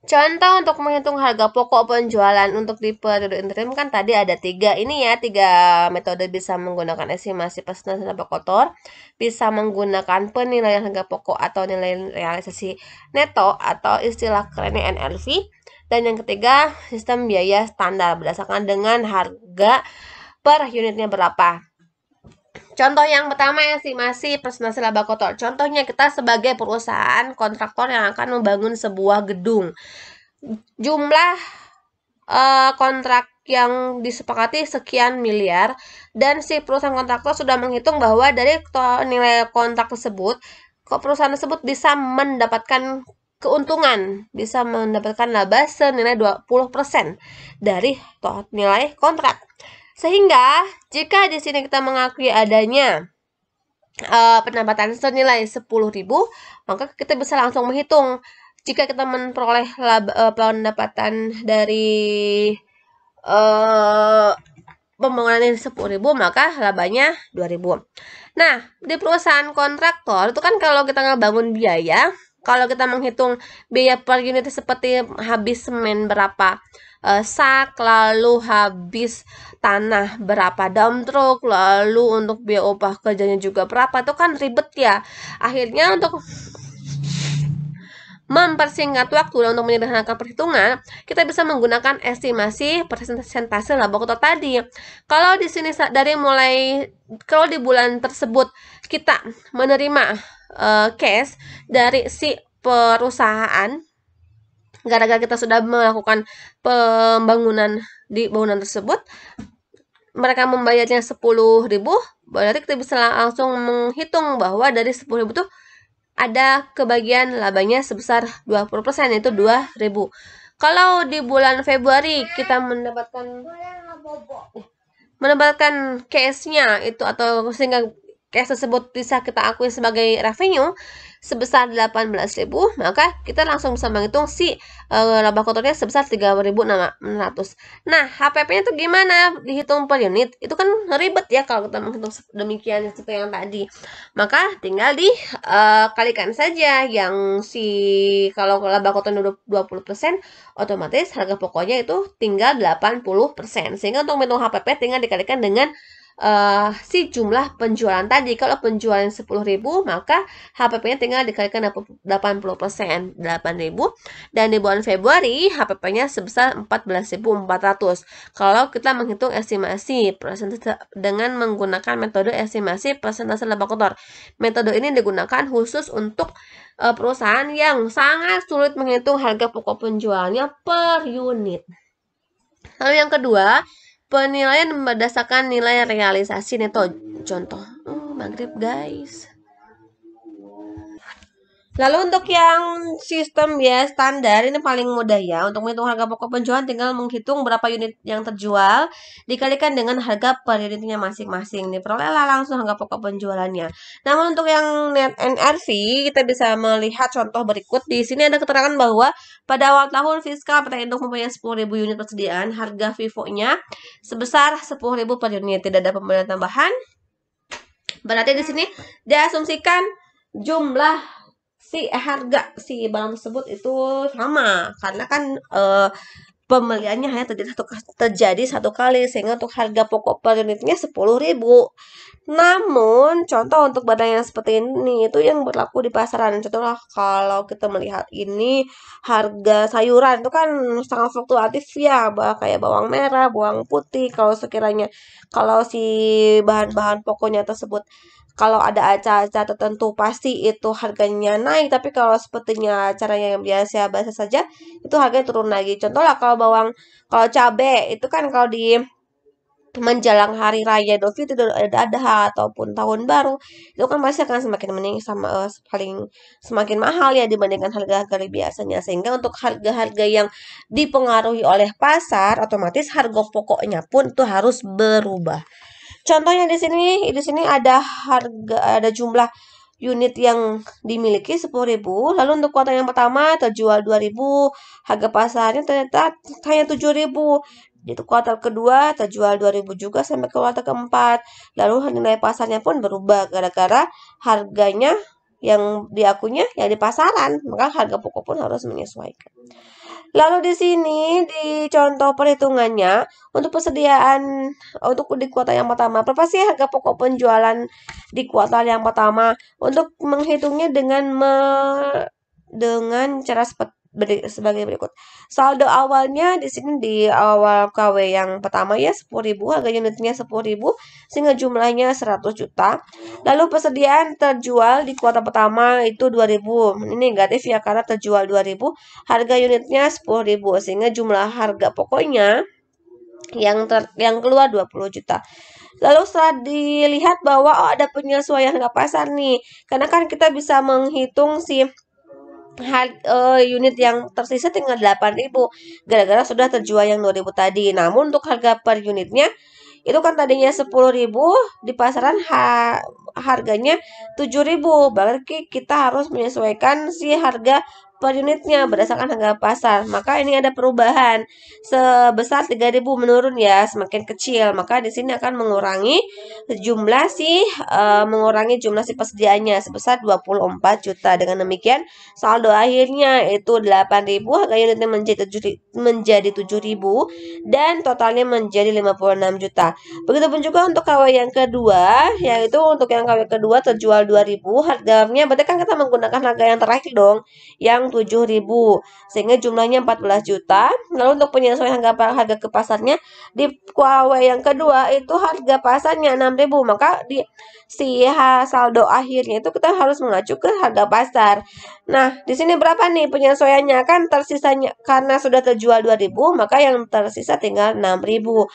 Contoh untuk menghitung harga pokok penjualan untuk di periode interim kan tadi ada tiga metode bisa menggunakan estimasi persentase laba kotor, bisa menggunakan penilaian harga pokok atau nilai realisasi neto atau istilah kerennya NRV, dan yang ketiga sistem biaya standar berdasarkan dengan harga per unitnya berapa. Contoh yang pertama estimasi persentase laba kotor. Contohnya kita sebagai perusahaan kontraktor yang akan membangun sebuah gedung. Jumlah kontrak yang disepakati sekian miliar, dan si perusahaan kontraktor sudah menghitung bahwa dari nilai kontrak tersebut, perusahaan tersebut bisa mendapatkan keuntungan, bisa mendapatkan laba senilai 20% dari nilai kontrak. Sehingga jika di sini kita mengakui adanya pendapatan senilai 10.000, maka kita bisa langsung menghitung jika kita memperoleh pendapatan dari pembangunan ini 10.000, maka labanya 2.000. Nah, di perusahaan kontraktor itu kan kalau kita ngebangun biaya, kalau kita menghitung biaya per unit seperti habis semen berapa sak, lalu habis tanah berapa dump truck, lalu untuk biaya upah kerjanya juga berapa, itu kan ribet ya. Akhirnya untuk mempersingkat waktu dan untuk menyederhanakan perhitungan, kita bisa menggunakan estimasi persentase laba kotor tadi. Kalau di sini kalau di bulan tersebut kita menerima cash dari si perusahaan, gara-gara kita sudah melakukan pembangunan di bangunan tersebut, mereka membayarnya 10.000, berarti kita bisa langsung menghitung bahwa dari 10.000 itu ada kebagian labanya sebesar 20%, yaitu 2.000. Kalau di bulan Februari kita mendapatkan case-nya itu, atau sehingga case tersebut bisa kita akui sebagai revenue sebesar 18.000, maka kita langsung bisa menghitung si laba kotornya sebesar 3.600. Nah, HPP-nya itu gimana dihitung per unit? Itu kan ribet ya kalau kita menghitung demikian seperti yang tadi. Maka tinggal dikalikan saja yang kalau laba kotornya 20%, otomatis harga pokoknya itu tinggal 80%. Sehingga untuk menghitung HPP tinggal dikalikan dengan si jumlah penjualan tadi. Kalau penjualan 10.000, maka HPP-nya tinggal dikalikan 80%, 8.000. Dan di bulan Februari HPP-nya sebesar 14.400. Kalau kita menghitung estimasi persentase dengan menggunakan metode estimasi persentase laba kotor. Metode ini digunakan khusus untuk perusahaan yang sangat sulit menghitung harga pokok penjualannya per unit. Lalu yang kedua, penilaian berdasarkan nilai realisasi neto. Contoh, maghrib guys. Lalu untuk yang sistem biaya standar, ini paling mudah ya. Untuk menghitung harga pokok penjualan tinggal menghitung berapa unit yang terjual dikalikan dengan harga per unitnya masing-masing. Diperolehlah langsung harga pokok penjualannya. Namun untuk yang net NRV, kita bisa melihat contoh berikut. Di sini ada keterangan bahwa pada awal tahun fiskal PT Induk mempunyai 10.000 unit persediaan. Harga FIFO-nya sebesar 10.000 per unit. Tidak ada pembelian tambahan. Berarti di sini diasumsikan jumlah harga si barang tersebut itu sama, karena kan pembeliannya hanya terjadi satu kali, sehingga untuk harga pokok per unitnya 10.000. Namun contoh untuk barang yang seperti ini itu yang berlaku di pasaran. Contohnya kalau kita melihat ini harga sayuran itu kan sangat fluktuatif ya, kayak bawang merah, bawang putih. Kalau si bahan-bahan pokoknya tersebut, kalau ada acara-acara tertentu pasti itu harganya naik, tapi kalau sepertinya acaranya yang biasa saja, itu harganya turun lagi. Contoh lah kalau cabai itu kan kalau di menjelang hari raya Idul Fitri, Adha ataupun tahun baru, itu kan pasti akan semakin mahal ya dibandingkan harga-harga biasanya. Sehingga untuk harga-harga yang dipengaruhi oleh pasar, otomatis harga pokoknya pun itu harus berubah. Contohnya di sini ada jumlah unit yang dimiliki 10.000. Lalu untuk kuartal yang pertama terjual 2.000, harga pasarnya ternyata hanya 7.000. Itu kuartal kedua terjual 2.000 juga sampai ke kuartal keempat. Lalu nilai pasarnya pun berubah gara-gara harganya yang diakunya yang di pasaran, maka harga pokok pun harus menyesuaikan. Lalu di sini di contoh perhitungannya untuk persediaan untuk di kuartal yang pertama, berapa sih harga pokok penjualan di kuartal yang pertama? Untuk menghitungnya dengan cara sebagai berikut. Saldo awalnya di sini di awal KW yang pertama ya 10.000, harga unitnya 10.000 sehingga jumlahnya 100 juta. Lalu persediaan terjual di kuartal pertama itu 2.000. Ini negatif ya karena terjual 2.000, harga unitnya 10.000 sehingga jumlah harga pokoknya yang keluar 20 juta. Lalu setelah dilihat bahwa ada penyesuaian harga pasar nih, karena kan kita bisa menghitung si unit yang tersisa tinggal 8.000 gara-gara sudah terjual yang 2.000 tadi. Namun untuk harga per unitnya itu kan tadinya 10.000 di pasaran harganya 7.000. Berarti kita harus menyesuaikan si harga per unitnya berdasarkan harga pasar. Maka ini ada perubahan sebesar 3.000 menurun ya, semakin kecil. Maka di sini akan mengurangi jumlah si persediaannya sebesar 24 juta. Dengan demikian saldo akhirnya itu 8.000, harga unitnya menjadi 7.000 dan totalnya menjadi 56 juta. Begitupun juga untuk KW yang kedua, yaitu untuk yang KW kedua terjual 2.000, harganya berarti kan kita menggunakan harga yang terakhir dong, yang 7.000 sehingga jumlahnya 14 juta. Lalu untuk penyesuaian harga ke pasarnya di KW yang kedua itu harga pasarnya 6.000, maka di saldo akhirnya itu kita harus mengacu ke harga pasar. Nah, di sini berapa nih penyesuaiannya? Kan tersisanya karena sudah terjual 2.000, maka yang tersisa tinggal 6.000.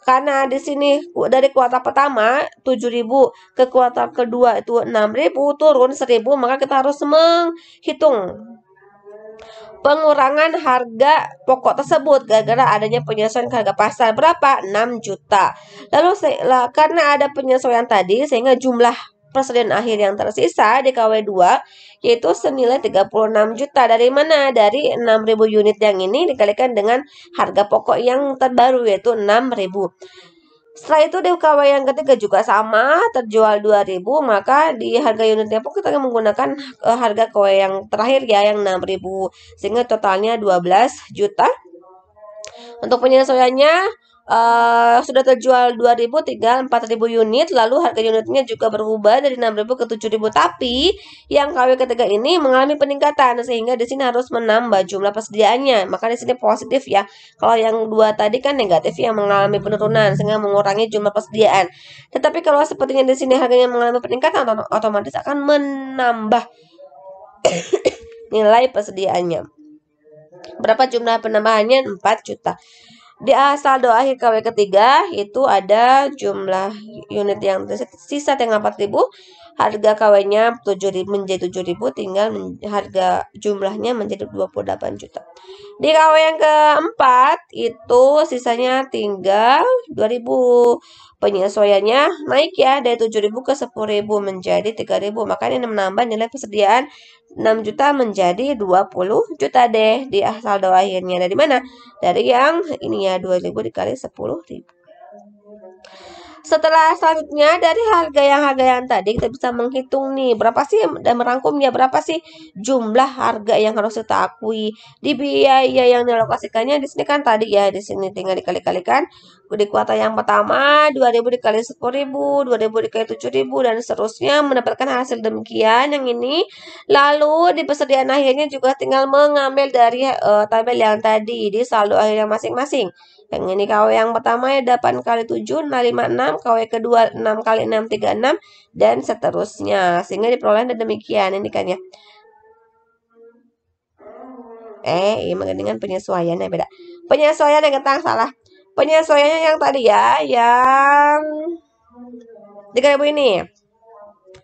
Karena di sini dari kuartal pertama 7.000 ke kuartal kedua itu 6.000, turun 1.000, maka kita harus menghitung pengurangan harga pokok tersebut gara-gara adanya penyesuaian harga pasar. Berapa? 6 juta. Lalu karena ada penyesuaian tadi sehingga jumlah persediaan akhir yang tersisa di KW2 yaitu senilai 36 juta. Dari mana? Dari 6.000 unit yang ini dikalikan dengan harga pokok yang terbaru yaitu 6.000. Setelah itu di KW yang ketiga juga sama, terjual 2.000, maka di harga unitnya pun kita menggunakan harga KW yang terakhir ya, yang 6.000, sehingga totalnya 12 juta. Untuk penyesuaiannya sudah terjual 2.000, tinggal 4.000 unit, lalu harga unitnya juga berubah dari 6.000 ke 7.000, tapi yang KW ketiga ini mengalami peningkatan sehingga di sini harus menambah jumlah persediaannya. Maka di sini positif ya. Kalau yang dua tadi kan negatif yang mengalami penurunan sehingga mengurangi jumlah persediaan. Tetapi kalau sepertinya di sini harganya mengalami peningkatan, otomatis akan menambah nilai persediaannya. Berapa jumlah penambahannya? 4 juta. Di saldo akhir KW ketiga itu ada jumlah unit yang tersisa tinggal 4.000, harga KW-nya 7.000 menjadi 7.000, tinggal harga jumlahnya menjadi 28 juta. Di KW yang keempat itu sisanya tinggal 2.000. Penyesuaiannya naik ya dari 7.000 ke 10.000 menjadi 3.000. Maka ini menambah nilai persediaan 6 juta menjadi 20 juta deh di saldo akhirnya. Dari mana? Dari yang ini ya, 2.000 dikali 10.000. Setelah selanjutnya dari harga yang tadi kita bisa menghitung nih berapa sih dan merangkumnya berapa sih jumlah harga yang harus kita akui di biaya yang dialokasikannya. Di sini kan tadi ya, di sini tinggal dikali-kalikan di kuartal yang pertama 2.000 dikali 10.000, 2.000 dikali 7.000 dan seterusnya mendapatkan hasil demikian yang ini. Lalu di persediaan akhirnya juga tinggal mengambil dari tabel yang tadi di saldo akhirnya masing-masing. Yang ini KW yang pertama ya 8 kali 7, 56, KW kedua 6 kali 6, 36, dan seterusnya. Sehingga diperoleh demikian ini kan ya. Ini dengan penyesuaiannya beda. Penyesuaian yang ketang salah. Penyesuaiannya yang tadi ya, yang 3.000 ini.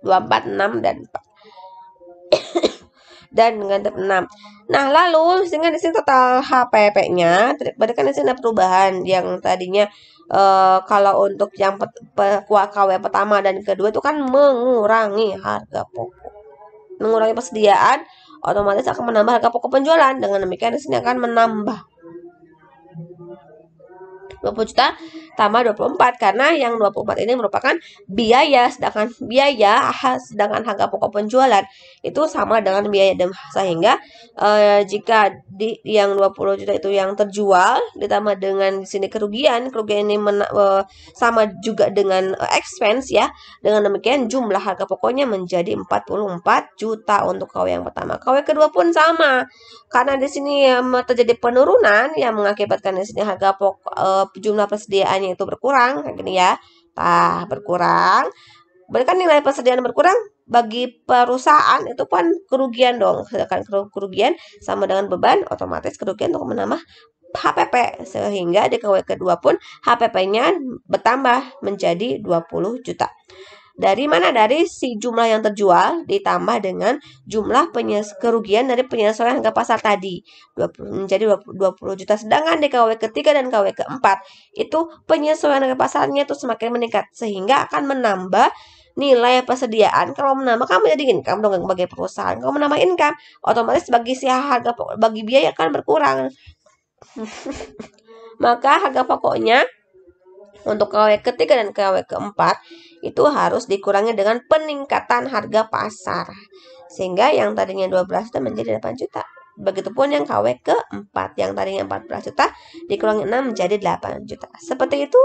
24, 6, dan 4. Dan dengan 6. Nah, lalu sehingga di sini total HPP-nya, berarti kan di sini ada perubahan yang tadinya kalau untuk yang KW pertama dan kedua itu kan mengurangi harga pokok, mengurangi persediaan, otomatis akan menambah harga pokok penjualan. Dengan demikian di sini akan menambah 20 juta tambah 24 karena yang 24 ini merupakan biaya, sedangkan harga pokok penjualan itu sama dengan biaya sehingga jika di yang 20 juta itu yang terjual ditambah dengan di sini kerugian ini sama juga dengan expense ya. Dengan demikian jumlah harga pokoknya menjadi 44 juta untuk KW yang pertama. KW kedua pun sama. Karena di sini terjadi penurunan yang mengakibatkan di sini harga pokok jumlah persediaannya itu berkurang kayak gini ya. Berkurang. Berarti kan nilai persediaan berkurang bagi perusahaan itu kan kerugian dong. Sedangkan kerugian sama dengan beban, otomatis kerugian untuk menambah HPP sehingga di KW kedua pun HPP-nya bertambah menjadi 20 juta. Dari mana? Dari si jumlah yang terjual ditambah dengan jumlah kerugian dari penyesuaian harga pasar tadi menjadi 20 juta. Sedangkan di KW ketiga dan KW keempat itu penyesuaian harga pasarnya itu semakin meningkat sehingga akan menambah nilai persediaan. Kalau menambah kamu jadi income dong sebagai perusahaan. Kalau menambah income otomatis bagi biaya kan berkurang. Maka harga pokoknya untuk KW ketiga dan KW keempat itu harus dikurangi dengan peningkatan harga pasar. Sehingga yang tadinya 12 juta menjadi 8 juta. Begitupun yang KW keempat yang tadinya 14 juta dikurangi 6 menjadi 8 juta. Seperti itu